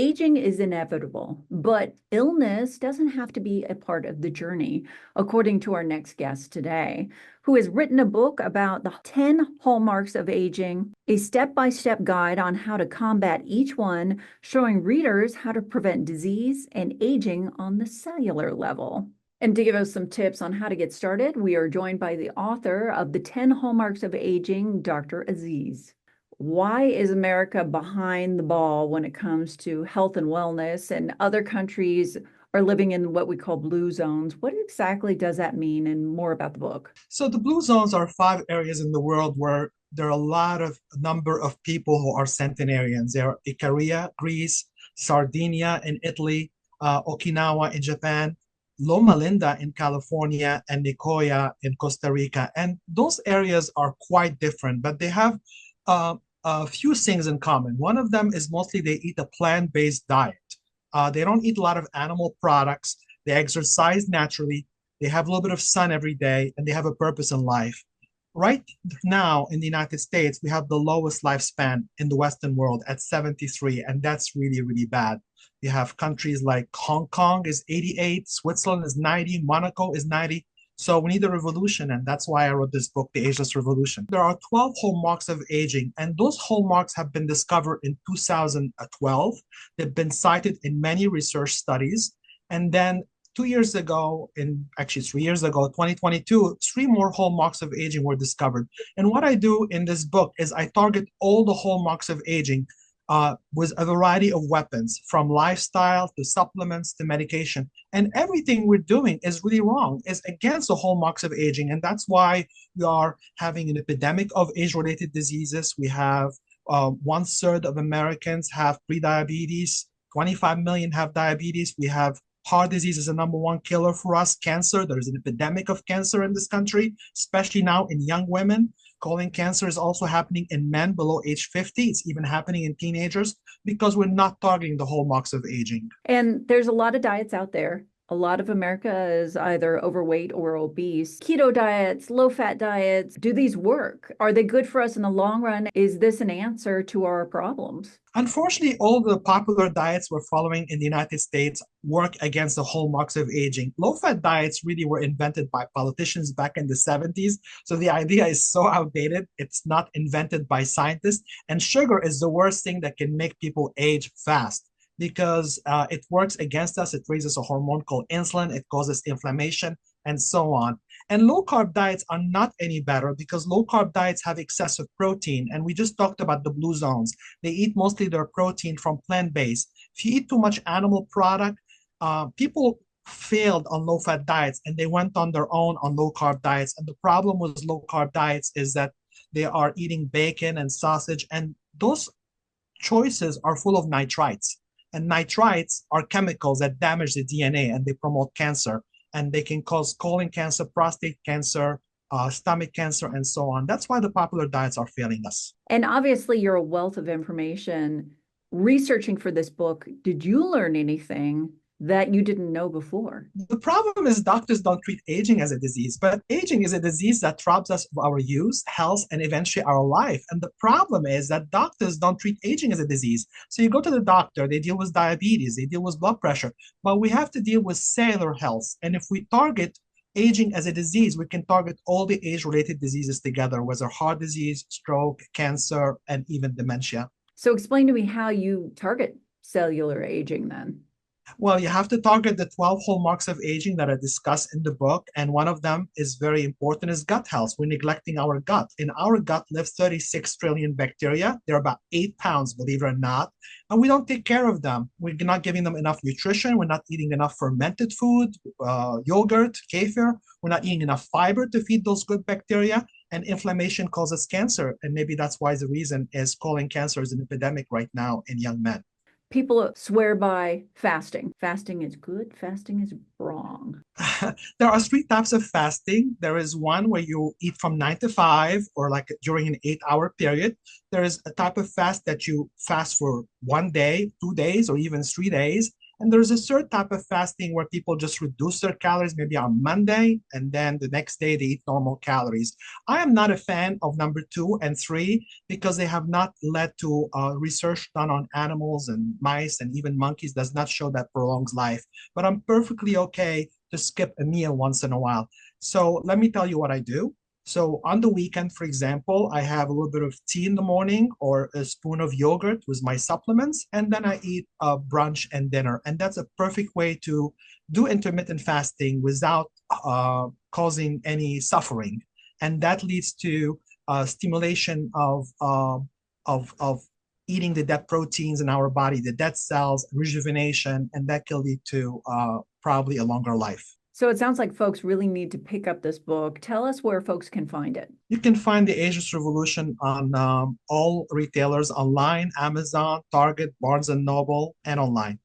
Aging is inevitable, but illness doesn't have to be a part of the journey, according to our next guest today, who has written a book about the 10 hallmarks of aging, a step-by-step guide on how to combat each one, showing readers how to prevent disease and aging on the cellular level. And to give us some tips on how to get started, we are joined by the author of The 10 Hallmarks of Aging, Dr. Aziz. Why is America behind the ball when it comes to health and wellness, and other countries are living in what we call blue zones? What exactly does that mean, and more about the book? So the blue zones are 5 areas in the world where there are a lot of number of people who are centenarians. There are Icaria, Greece, Sardinia in Italy, Okinawa in Japan, Loma Linda in California, and Nicoya in Costa Rica. And those areas are quite different, but they have a few things in common. One of them is mostly they eat a plant-based diet. They don't eat a lot of animal products. They exercise naturally. They have a little bit of sun every day, and they have a purpose in life. Right now in the United States, we have the lowest lifespan in the Western world at 73, and that's really, really bad. You have countries like Hong Kong is 88, Switzerland is 90, Monaco is 90. So we need a revolution, and that's why I wrote this book, The Ageless Revolution. There are 12 hallmarks of aging, and those hallmarks have been discovered in 2012. They've been cited in many research studies. And then 2 years ago, in actually 3 years ago, 2022, three more hallmarks of aging were discovered. And what I do in this book is I target all the hallmarks of aging with a variety of weapons, from lifestyle to supplements to medication. And everything we're doing is really wrong, is against the hallmarks of aging. And that's why we are having an epidemic of age-related diseases. We have 1/3 of Americans have prediabetes, 25 million have diabetes. We have heart disease is the number one killer for us. Cancer, there's an epidemic of cancer in this country, especially now in young women. Colon cancer is also happening in men below age 50. It's even happening in teenagers because we're not targeting the hallmarks of aging. And there's a lot of diets out there. A lot of America is either overweight or obese. Keto diets, low-fat diets, do these work? Are they good for us in the long run? Is this an answer to our problems? Unfortunately, all the popular diets we're following in the United States work against the hallmarks of aging. Low-fat diets really were invented by politicians back in the 70s. So the idea is so outdated. It's not invented by scientists. And sugar is the worst thing that can make people age fast because it works against us. It raises a hormone called insulin. It causes inflammation and so on. And low carb diets are not any better because low carb diets have excessive protein. And we just talked about the blue zones. They eat mostly their protein from plant-based. If you eat too much animal product, people failed on low-fat diets and they went on their own on low-carb diets. And the problem with low-carb diets is that they are eating bacon and sausage, and those choices are full of nitrites. And nitrites are chemicals that damage the DNA and they promote cancer. And they can cause colon cancer, prostate cancer, stomach cancer, and so on. That's why the popular diets are failing us. And obviously, you're a wealth of information. Researching for this book, did you learn anything that you didn't know before? The problem is doctors don't treat aging as a disease, but aging is a disease that robs us of our youth, health, and eventually our life. And the problem is that doctors don't treat aging as a disease. So you go to the doctor, they deal with diabetes, they deal with blood pressure, but we have to deal with cellular health. And if we target aging as a disease, we can target all the age-related diseases together, whether heart disease, stroke, cancer, and even dementia. So explain to me how you target cellular aging then. Well, you have to target the 12 hallmarks of aging that are discussed in the book. And one of them is very important is gut health. We're neglecting our gut. In our gut live 36 trillion bacteria. They're about 8 pounds, believe it or not. And we don't take care of them. We're not giving them enough nutrition. We're not eating enough fermented food, yogurt, kefir. We're not eating enough fiber to feed those good bacteria. And inflammation causes cancer. And maybe that's why the reason is colon cancer is an epidemic right now in young men. People swear by fasting. Fasting is good, fasting is wrong. There are three types of fasting. There is one where you eat from 9 to 5 or like during an 8 hour period. There is a type of fast that you fast for 1 day, 2 days, or even 3 days. And there's a certain type of fasting where people just reduce their calories maybe on Monday, and then the next day they eat normal calories. I am not a fan of number two and three because they have not led to research done on animals and mice and even monkeys does not show that prolongs life. But I'm perfectly okay to skip a meal once in a while. So let me tell you what I do. So on the weekend, for example, I have a little bit of tea in the morning or a spoon of yogurt with my supplements, and then I eat brunch and dinner. And that's a perfect way to do intermittent fasting without causing any suffering. And that leads to stimulation of eating the dead proteins in our body, the dead cells, rejuvenation, and that can lead to probably a longer life. So it sounds like folks really need to pick up this book. Tell us where folks can find it. You can find the Ageless Revolution on all retailers online, Amazon, Target, Barnes and Noble, and online.